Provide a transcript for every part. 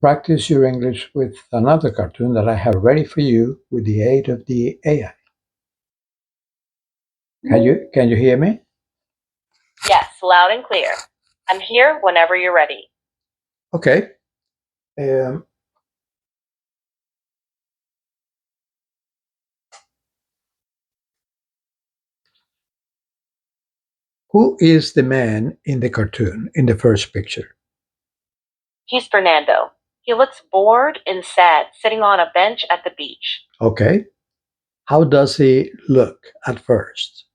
practice your English with another cartoon that I have ready for you with the aid of the AI. Can you hear me? Yes, loud and clear. I'm here whenever you're ready. Okay. Um, who is the man in the cartoon in the first picture? He's Fernando. He looks bored and sad sitting on a bench at the beach. Okay. How does he look at first?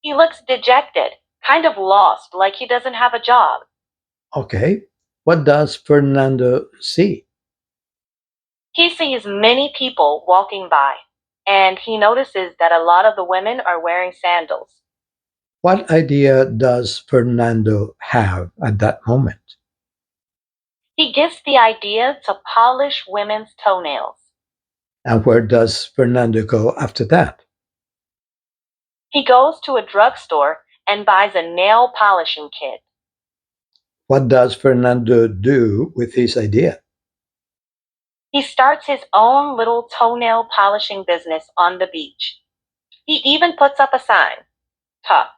He looks dejected, kind of lost, like he doesn't have a job. Okay. What does Fernando see? He sees many people walking by, and he notices that a lot of the women are wearing sandals. What idea does Fernando have at that moment? He gets the idea to polish women's toenails. And where does Fernando go after that? He goes to a drugstore and buys a nail polishing kit. What does Fernando do with his idea? He starts his own little toenail polishing business on the beach. He even puts up a sign, "Tough,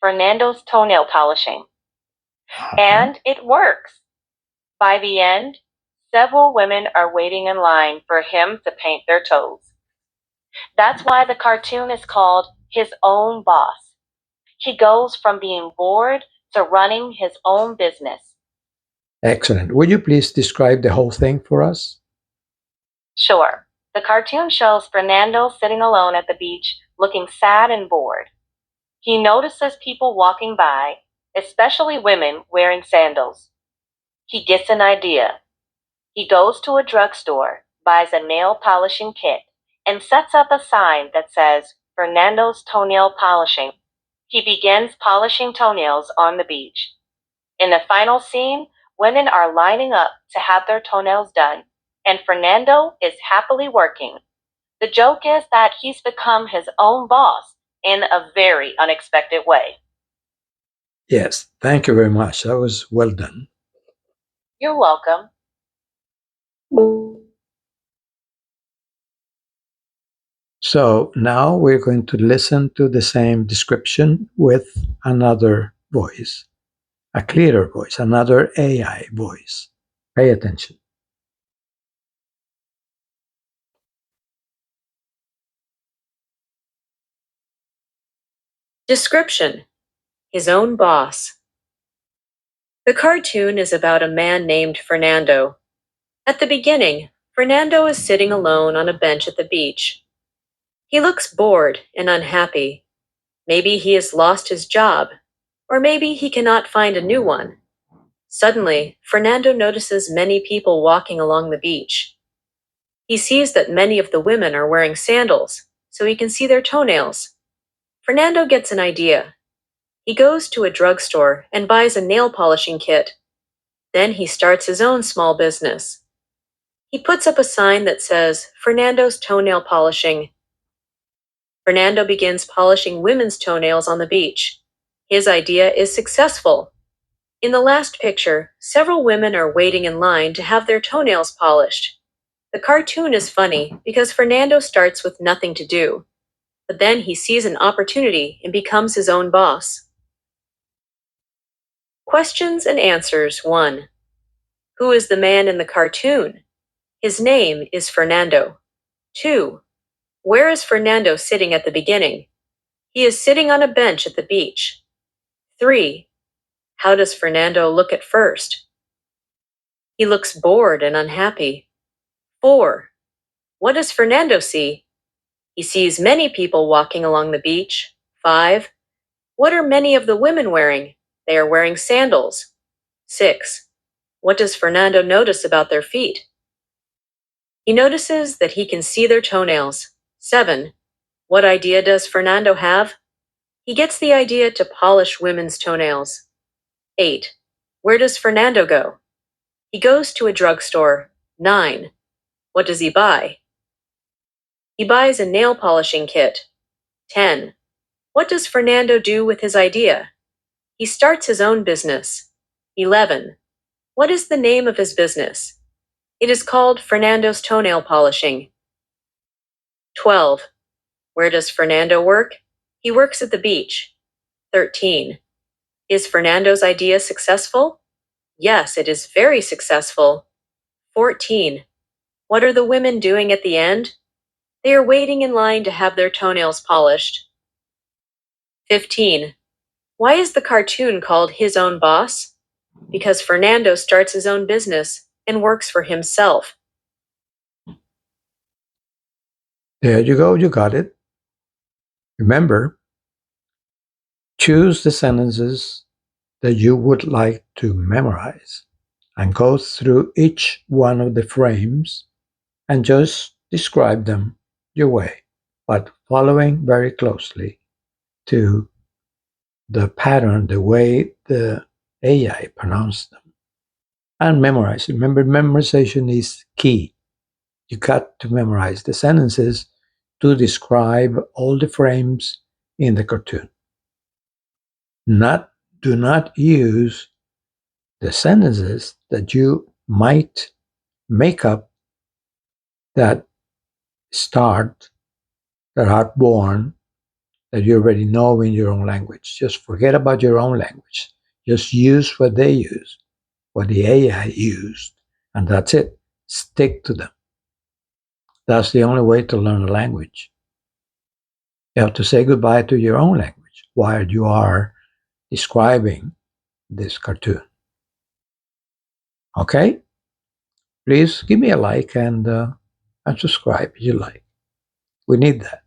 Fernando's toenail polishing." And it works. By the end, several women are waiting in line for him to paint their toes. That's why the cartoon is called His Own Boss. He goes from being bored to running his own business. Excellent. Would you please describe the whole thing for us? Sure, the cartoon shows Fernando sitting alone at the beach, looking sad and bored. He notices people walking by, especially women wearing sandals. He gets an idea. He goes to a drugstore, buys a nail polishing kit, and sets up a sign that says Fernando's Toenail Polishing. He begins polishing toenails on the beach. In the final scene, women are lining up to have their toenails done, and Fernando is happily working. The joke is that he's become his own boss in a very unexpected way. Yes, thank you very much. That was well done. You're welcome. So now we're going to listen to the same description with another voice, a clearer voice, another AI voice. Pay attention. Description: His own boss. The cartoon is about a man named Fernando. At the beginning, Fernando is sitting alone on a bench at the beach. He looks bored and unhappy. Maybe he has lost his job, or maybe he cannot find a new one. Suddenly, Fernando notices many people walking along the beach. He sees that many of the women are wearing sandals, so he can see their toenails. Fernando gets an idea. He goes to a drugstore and buys a nail polishing kit. Then he starts his own small business. He puts up a sign that says Fernando's Toenail Polishing. Fernando begins polishing women's toenails on the beach. His idea is successful. In the last picture, several women are waiting in line to have their toenails polished. The cartoon is funny because Fernando starts with nothing to do, but then he sees an opportunity and becomes his own boss. Questions and answers 1. Who is the man in the cartoon? His name is Fernando. 2. Where is Fernando sitting at the beginning? He is sitting on a bench at the beach. 3. How does Fernando look at first? He looks bored and unhappy. 4. What does Fernando see? He sees many people walking along the beach. 5. What are many of the women wearing? They are wearing sandals. 6. What does Fernando notice about their feet? He notices that he can see their toenails. 7. What idea does Fernando have? He gets the idea to polish women's toenails. 8. Where does Fernando go? He goes to a drugstore. 9. What does he buy? He buys a nail polishing kit. 10. What does Fernando do with his idea? He starts his own business. 11. What is the name of his business? It is called Fernando's Toenail Polishing. 12. Where does Fernando work? He works at the beach. 13. Is Fernando's idea successful? Yes, it is very successful. 14. What are the women doing at the end? They are waiting in line to have their toenails polished. 15. Why is the cartoon called His Own Boss? Because Fernando starts his own business and works for himself. There you go, you got it. Remember, choose the sentences that you would like to memorize and go through each one of the frames and just describe them your way, but following very closely to the pattern, the way the AI pronounced them, and memorize. Remember, memorization is key. You got to memorize the sentences to describe all the frames in the cartoon. Not do not use the sentences that you might make up that start that are born that you already know in your own language. Just forget about your own language. Just use what they use, what the AI used, and that's it. Stick to them. That's the only way to learn a language. You have to say goodbye to your own language while you are describing this cartoon. Okay? Please give me a like and subscribe if you like. We need that.